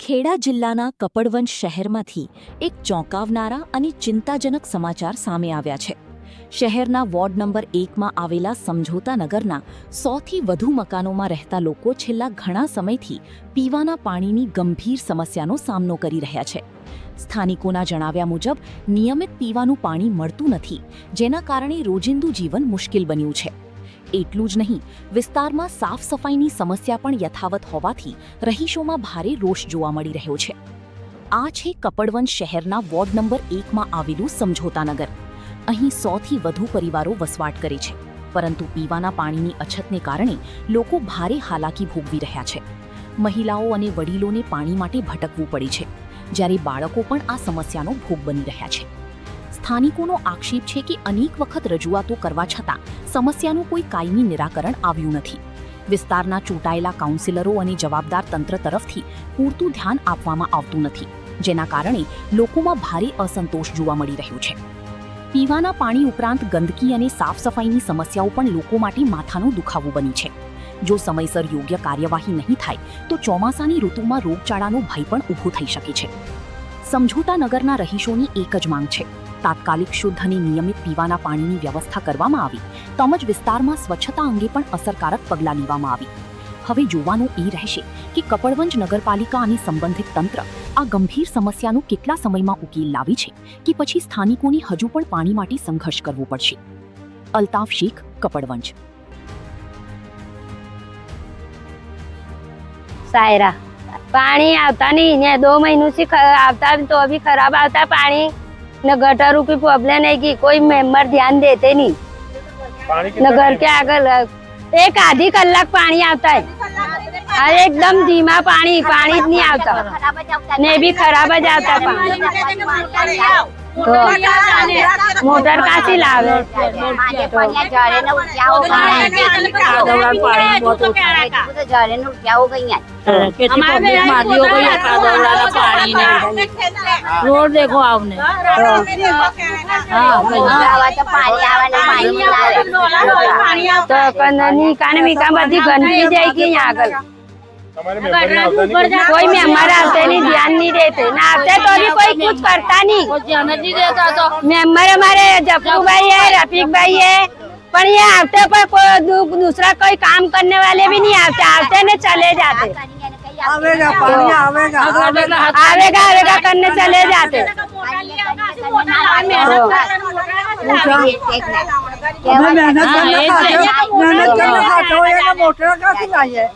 ખેડા જિલ્લાના કપડવંજ શહેરમાંથી એક ચોંકાવનારા અને ચિંતાજનક સમાચાર સામે આવ્યા છે। શહેરના વોર્ડ નંબર 1માં આવેલા સમઝોતા નગરના 100થી વધુ મકાનોમાં રહેતા લોકો છેલ્લા ઘણા સમયથી પીવાના પાણીની ગંભીર સમસ્યાનો સામનો કરી રહ્યા છે। સ્થાનિકોના જણાવ્યા મુજબ નિયમિત પીવાનું પાણી મળતું નથી, જેના કારણે રોજિંદુ જીવન મુશ્કેલ બન્યું છે। એટલું જ નહીં, વિસ્તારમાં સાફ સફાઈની સમસ્યા પણ યથાવત હોવાથી રહીશોમાં ભારે રોષ જોવા મળી રહ્યો છે। આ છે કપડવંજ શહેરના વોર્ડ નંબર 1માં આવેલું સમઝોતા નગર। અહીં 100થી વધુ પરિવારો વસવાટ કરે છે, પરંતુ પીવાના પાણીની અછતને કારણે લોકો ભારે હાલાકી ભોગવી રહ્યા છે। મહિલાઓ અને વડીલોને પાણી માટે ભટકવું પડે છે, જ્યારે બાળકો પણ આ સમસ્યાનો ભોગ બની રહ્યા છે। સ્થાનિકોનો આક્ષેપ છે કે અનેક વખત રજૂઆતો કરવા છતાં સમસ્યાનું કોઈ કાયમી નિરાકરણ આવ્યું નથી। વિસ્તારના ચૂંટાયેલા કાઉન્સિલરો અને જવાબદાર તંત્ર તરફથી પૂરતું ધ્યાન આપવામાં આવતું નથી, જેના કારણે લોકોમાં ભારે અસંતોષ જોવા મળી રહ્યો છે। પીવાના પાણી ઉપરાંત ગંદકી અને સાફ સફાઈની સમસ્યાઓ પણ લોકો માટે માથાનો દુખાવો બની છે। જો સમયસર યોગ્ય કાર્યવાહી નહીં થાય તો ચોમાસાની ઋતુમાં રોગચાળાનો ભય પણ ઊભો થઈ શકે છે। સમઝોતા નગરના રહીશોની એક જ માંગ છે, તાત્કાલિક શુદ્ધ અને નિયમિત પીવાના પાણીની વ્યવસ્થા કરવામાં આવી, તેમજ વિસ્તારમાં સ્વચ્છતા અંગે પણ અસરકારક પગલાં લેવામાં આવી। હવે જોવાનું એ રહેશે કે કપડવંજ નગરપાલિકા અને સંબંધિત તંત્ર આ ગંભીર સમસ્યાનો કેટલા સમયમાં ઉકેલ લાવે છે કે પછી સ્થાનિકોને હજુ પણ પાણી માટે સંઘર્ષ કરવો પડશે। અલ્તાફ શેખ, કપડવંજ। सायरा पानी आता नहीं है, 2 महीनों से आता तो अभी खराब आता पानी। न गटरों की प्रॉब्लम है कि कोई मेंबर ध्यान देते नहीं। न घर के आगे एक आधी कलाक पानी आता है, अरे एकदम धीमा पानी नहीं आता, नहीं भी खराब हो जाता पानी। तो मोटर का सी लावे रोड देखो आपने तो निकाने मिका बधी गंदगी जाएगी यहाँ आकर। कोई में हमारा आते नहीं, ध्यान नहीं देते, ना आते तो भी कोई कुछ करता नहीं। मेंबर हमारे जप्पू भाई है, रफीक भाई है, पर ये आते पर दूसरा कोई काम करने वाले भी नहीं आते ने चले जाते। आवेगा पानी आवेगा करने चले जाते। मेहनत करना खाते हो, मोटर का सिलाई है।